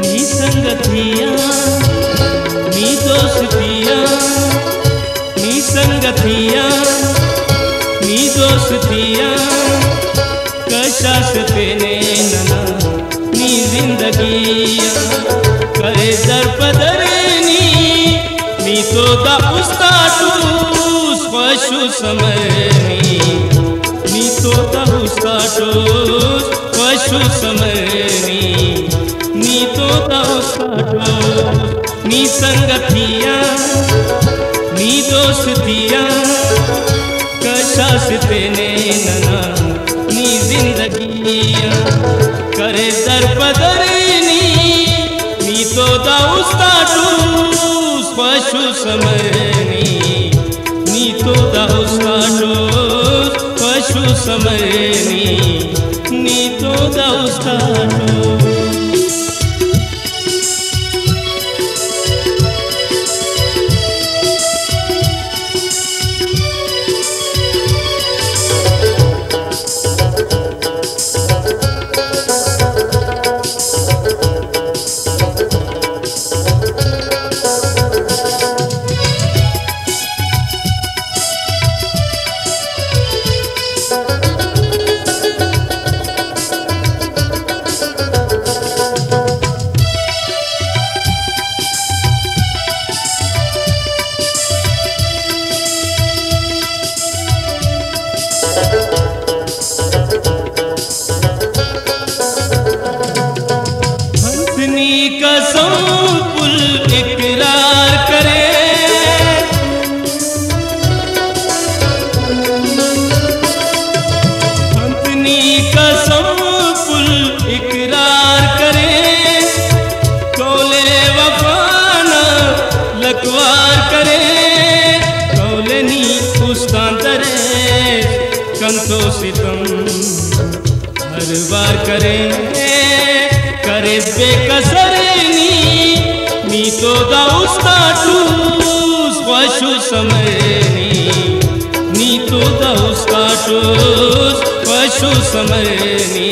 नी संगतिया नी दोस्तिया नी संगतिया नी दोस्तिया कशास तेने नना नी जिंदगिया करे दर पदरनी नी तो दा उस्ताटूस पशु समरनी नी तो दा उस्ताटूस पशु समरनी नी तो दा उस्ताटूस नी संगतिया नी दोस्तिया कशास तेने नना नी जिंदगिया करे दर पदरनी नी तो दा उस्ताटूस पशु समरनी नी तो दा उस्ताटूस पशु समरनी नी तो दा उस्ताटूस कसम पुल इकरार करे अपनी कसम पुल इकरार करे कौले वफाना लकवार करे कौले नी उस्तांतरे कंतो सितम हर बार करे करे बेकसरनी नी तो दा उस्ताटूस पशु समरनी नी तो दा उस्ताटूस पशु समरनी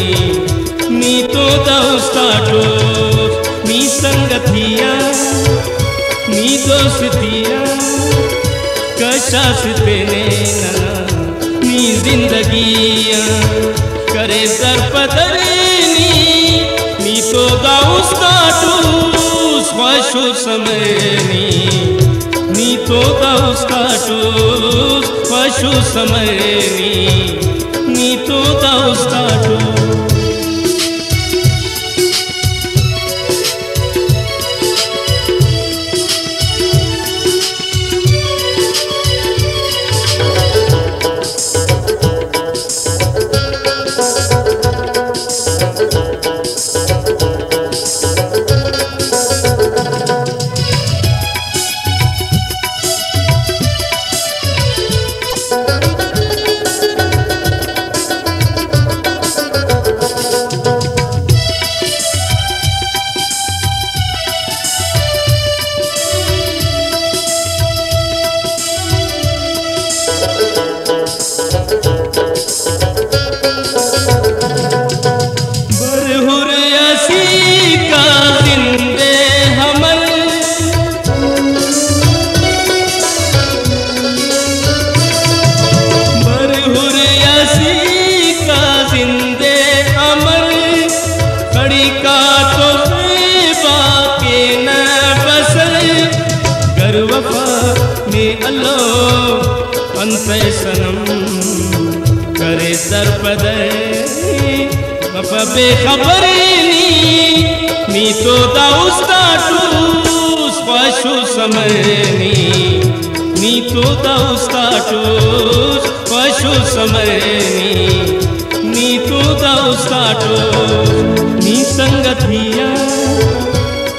नी तो दा उस्ताटूस नी संगतिया नी दोस्तिया कशास तेने नना नी जिंदगिया करे दर पदरनी नी तो दा उस्ताटूस पशु समरनी नी तो दा उस्ताटूस पशु समरनी नी तो दा उस्ताटूस अंते सनम करे दर पदर वफा बेखबरनी नी तो दा उस्ताटूस पशु समरनी नी तो दा उस्ताटूस पशु समरनी नी तो दा उस्ताटूस नी संगतिया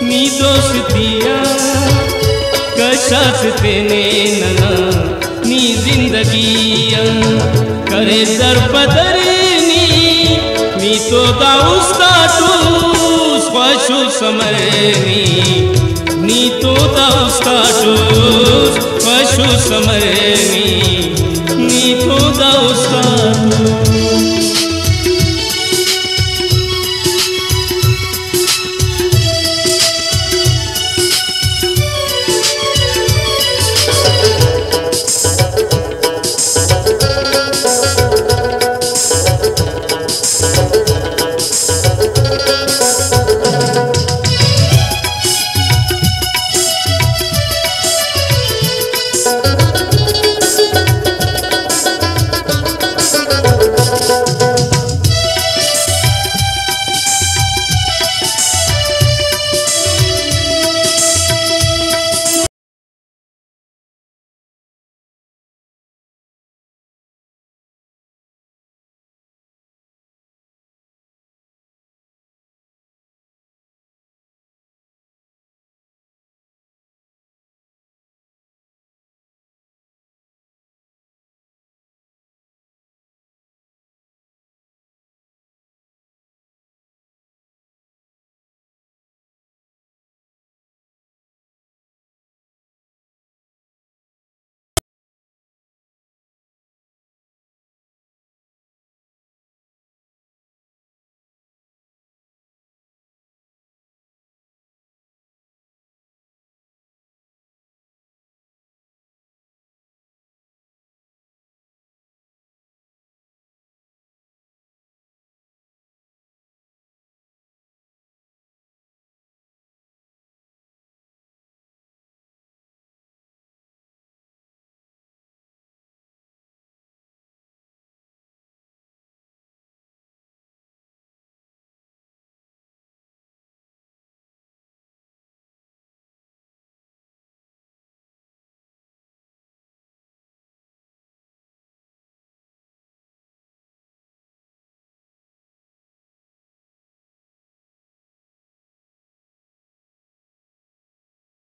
नी दोस्तिया कशास तेने नना नी जिंदगिया करे दर पदरनी नी तो दा उस्ताटूस पशु समरनी नी तो दा उस्ताटूस पशु समरनी नी तो दा उस्ताटूस